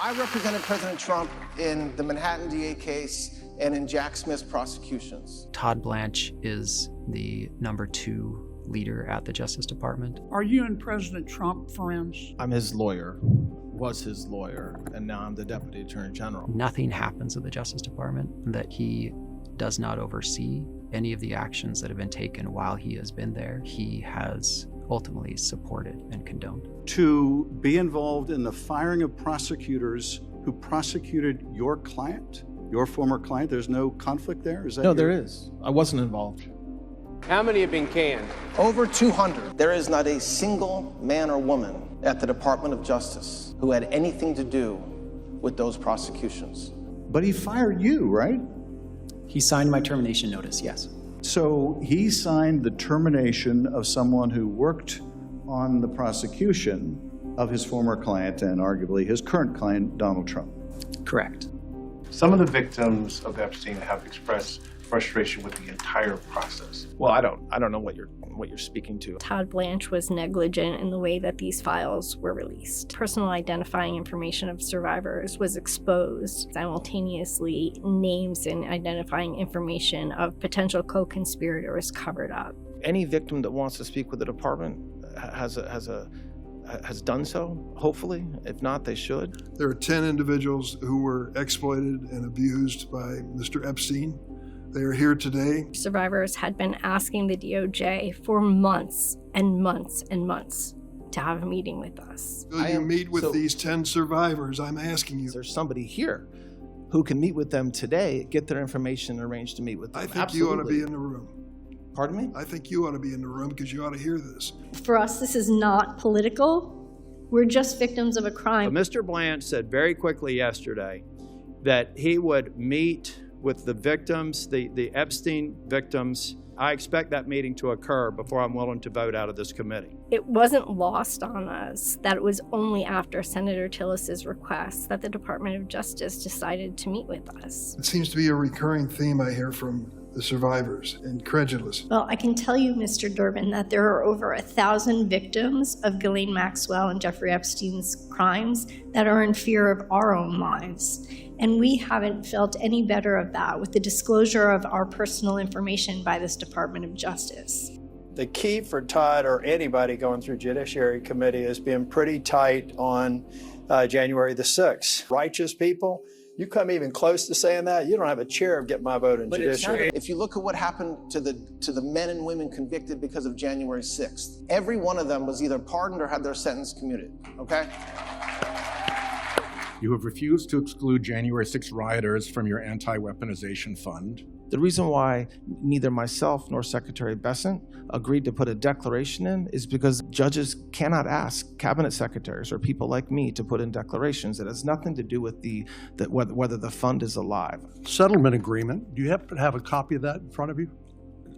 I represented President Trump in the Manhattan DA case and in Jack Smith's prosecutions. Todd Blanche is the #2 leader at the Justice Department. Are you and President Trump friends? I'm his lawyer, was his lawyer, and now I'm the Deputy Attorney General. Nothing happens at the Justice Department that he does not oversee. Any of the actions that have been taken while he has been there, he has ultimately supported and condoned. To be involved in the firing of prosecutors who prosecuted your client, your former client, there's no conflict there? Is that No, there is. I wasn't involved. How many have been canned? Over 200. There is not a single man or woman at the Department of Justice who had anything to do with those prosecutions. But he fired you, right? He signed my termination notice, yes. So he signed the termination of someone who worked on the prosecution of his former client and arguably his current client, Donald Trump. Correct. Some of the victims of Epstein have expressed frustration with the entire process. Well, I don't know what you're speaking to. Todd Blanche was negligent in the way that these files were released. Personal identifying information of survivors was exposed. Simultaneously, names and identifying information of potential co-conspirators covered up. Any victim that wants to speak with the department has done so, hopefully. If not, they should. There are 10 individuals who were exploited and abused by Mr. Epstein. They are here today. Survivors had been asking the DOJ for months and months and months to have a meeting with us. Will you meet with these 10 survivors? I'm asking you. There's somebody here who can meet with them today, get their information, and arrange to meet with them. I think Absolutely. you ought to be in the room. Pardon me? I think you ought to be in the room because you ought to hear this. For us, this is not political. We're just victims of a crime. But Mr. Blanche said very quickly yesterday that he would meet with the victims, the Epstein victims. I expect that meeting to occur before I'm willing to vote out of this committee. It wasn't lost on us that it was only after Senator Tillis's request that the Department of Justice decided to meet with us. It seems to be a recurring theme I hear from the survivors, incredulous. Well, I can tell you, Mr. Durbin, that there are over 1,000 victims of Ghislaine Maxwell and Jeffrey Epstein's crimes that are in fear of our own lives. And we haven't felt any better of that with the disclosure of our personal information by this Department of Justice. The key for Todd or anybody going through Judiciary Committee is being pretty tight on January the 6th. Righteous people, you come even close to saying that, you don't have a chair of get my vote in Judiciary. If you look at what happened to the men and women convicted because of January 6th, every one of them was either pardoned or had their sentence commuted, okay? You have refused to exclude January 6 rioters from your anti-weaponization fund. The reason why neither myself nor Secretary Bessent agreed to put a declaration in is because judges cannot ask cabinet secretaries or people like me to put in declarations. It has nothing to do with whether the fund is alive. Settlement agreement. Do you happen to have a copy of that in front of you?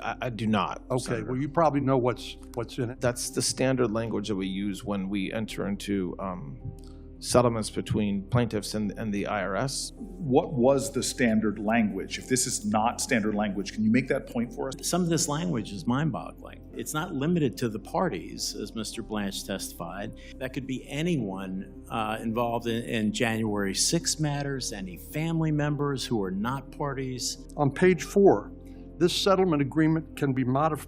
I do not. Okay, Senator. well, you probably know what's in it. That's the standard language that we use when we enter into settlements between plaintiffs and the IRS. What was the standard language? If this is not standard language, can you make that point for us? Some of this language is mind-boggling. It's not limited to the parties, as Mr. Blanche testified. That could be anyone involved in January 6 matters, any family members who are not parties. On page 4, this settlement agreement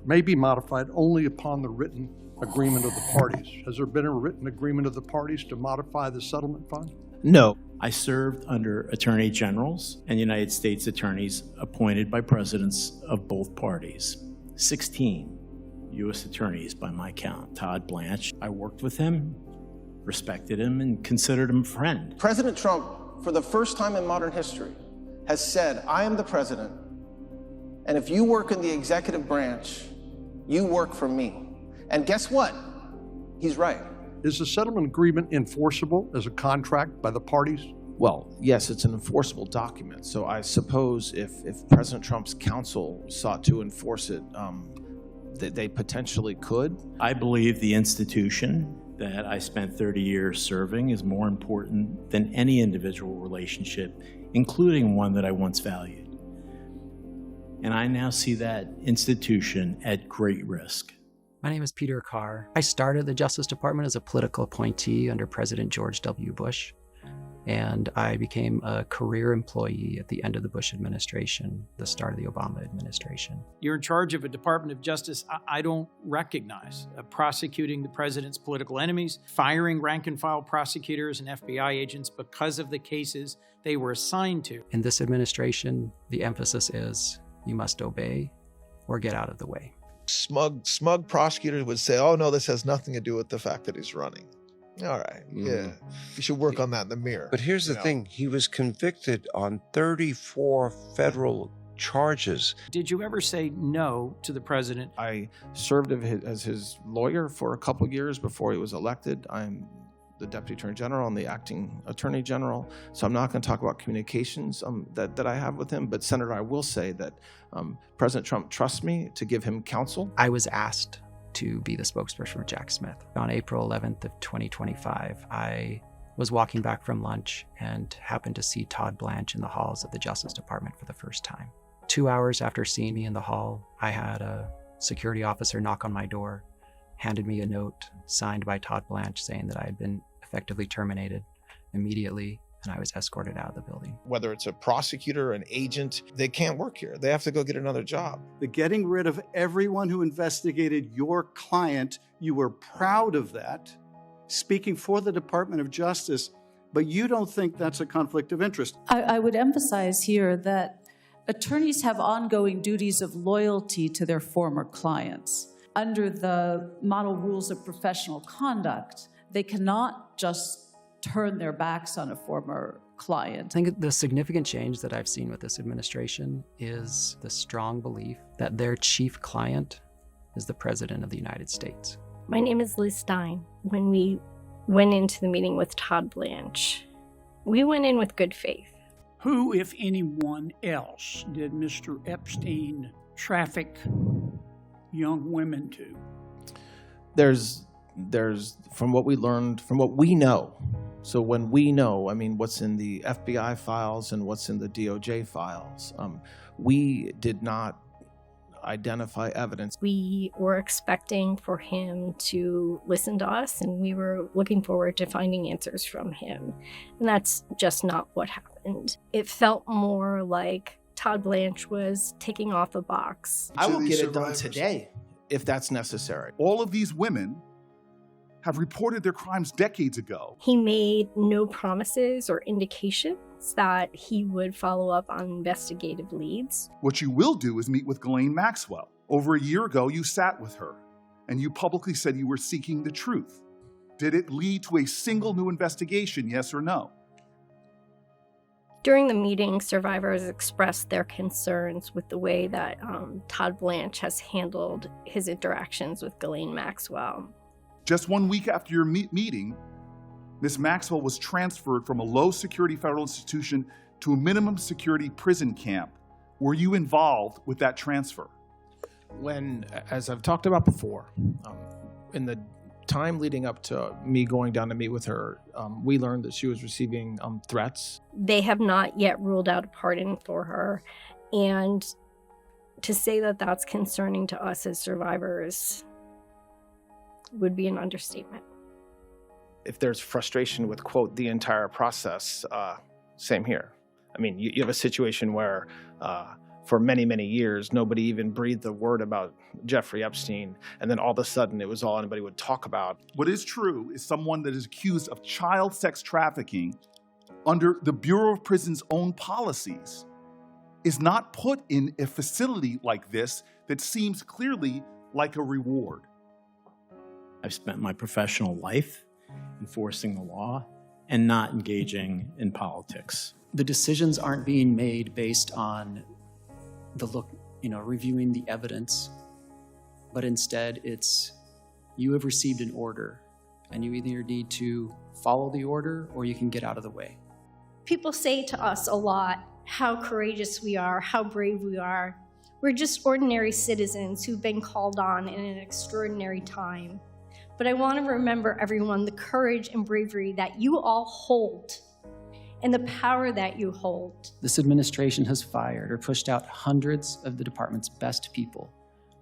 may be modified only upon the written agreement of the parties. Has there been a written agreement of the parties to modify the settlement fund? No. I served under attorney generals and United States attorneys appointed by presidents of both parties. 16 U.S. attorneys by my count. Todd Blanche, I worked with him, respected him, and considered him a friend. President Trump, for the first time in modern history, has said, I am the president, and if you work in the executive branch, you work for me. And guess what? He's right. Is the settlement agreement enforceable as a contract by the parties? Well, yes, it's an enforceable document. So I suppose if President Trump's counsel sought to enforce it, they potentially could. I believe the institution that I spent 30 years serving is more important than any individual relationship, including one that I once valued. And I now see that institution at great risk. My name is Peter Carr. I started the Justice Department as a political appointee under President George W. Bush. And I became a career employee at the end of the Bush administration, the start of the Obama administration. You're in charge of a Department of Justice I don't recognize, prosecuting the president's political enemies, firing rank and file prosecutors and FBI agents because of the cases they were assigned to. In this administration, the emphasis is you must obey or get out of the way. Smug prosecutors would say, oh no, this has nothing to do with the fact that he's running. All right, yeah, you should work on that in the mirror. But here's the thing, he was convicted on 34 federal charges. Did you ever say no to the president? I served as his lawyer for a couple years before he was elected. I'm the Deputy Attorney General and the Acting Attorney General, so I'm not going to talk about communications that I have with him. But Senator, I will say that President Trump trusts me to give him counsel. I was asked to be the spokesperson for Jack Smith. On April 11th of 2025, I was walking back from lunch and happened to see Todd Blanche in the halls of the Justice Department for the first time. 2 hours after seeing me in the hall, I had a security officer knock on my door, handed me a note signed by Todd Blanche saying that I had been effectively terminated immediately, and I was escorted out of the building. Whether it's a prosecutor or an agent, they can't work here. They have to go get another job. The getting rid of everyone who investigated your client, you were proud of that, speaking for the Department of Justice, but you don't think that's a conflict of interest. I would emphasize here that attorneys have ongoing duties of loyalty to their former clients. Under the model rules of professional conduct, they cannot just turn their backs on a former client. I think the significant change that I've seen with this administration is the strong belief that their chief client is the President of the United States. My name is Liz Stein. When we went into the meeting with Todd Blanche, we went in with good faith. Who, if anyone else, did Mr. Epstein traffic young women to? There's from what we learned, from what we know. So when we know, I mean, what's in the FBI files and what's in the DOJ files, we did not identify evidence. We were expecting for him to listen to us, and we were looking forward to finding answers from him. And that's just not what happened. It felt more like Todd Blanche was ticking off a box. I will get it done today if that's necessary. All of these women have reported their crimes decades ago. He made no promises or indications that he would follow up on investigative leads. What you will do is meet with Ghislaine Maxwell. Over a year ago, you sat with her, and you publicly said you were seeking the truth. Did it lead to a single new investigation, yes or no? During the meeting, survivors expressed their concerns with the way that Todd Blanche has handled his interactions with Ghislaine Maxwell. Just 1 week after your meeting, Ms. Maxwell was transferred from a low-security federal institution to a minimum security prison camp. Were you involved with that transfer? When, as I've talked about before, in the time leading up to me going down to meet with her, we learned that she was receiving threats. They have not yet ruled out a pardon for her. And to say that that's concerning to us as survivors would be an understatement. If there's frustration with, quote, the entire process, same here. I mean, you have a situation where for many, many years, nobody even breathed a word about Jeffrey Epstein, and then all of a sudden it was all anybody would talk about. What is true is someone that is accused of child sex trafficking under the Bureau of Prisons' own policies is not put in a facility like this that seems clearly like a reward. I've spent my professional life enforcing the law and not engaging in politics. The decisions aren't being made based on reviewing the evidence, but instead it's you have received an order and you either need to follow the order or you can get out of the way. People say to us a lot how courageous we are, how brave we are. We're just ordinary citizens who've been called on in an extraordinary time. But I want to remember everyone the courage and bravery that you all hold and the power that you hold. This administration has fired or pushed out hundreds of the department's best people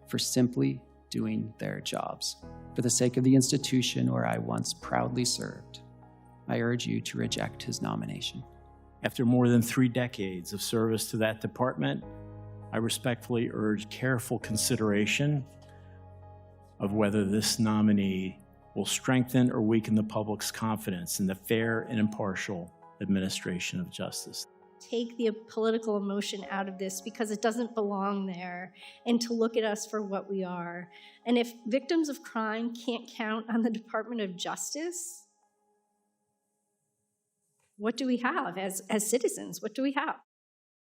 for simply doing their jobs for the sake of the institution where I once proudly served. I urge you to reject his nomination. After more than 3 decades of service to that department, I respectfully urge careful consideration of whether this nominee will strengthen or weaken the public's confidence in the fair and impartial administration of justice. Take the political emotion out of this because it doesn't belong there, and to look at us for what we are. And if victims of crime can't count on the Department of Justice, what do we have as citizens? What do we have?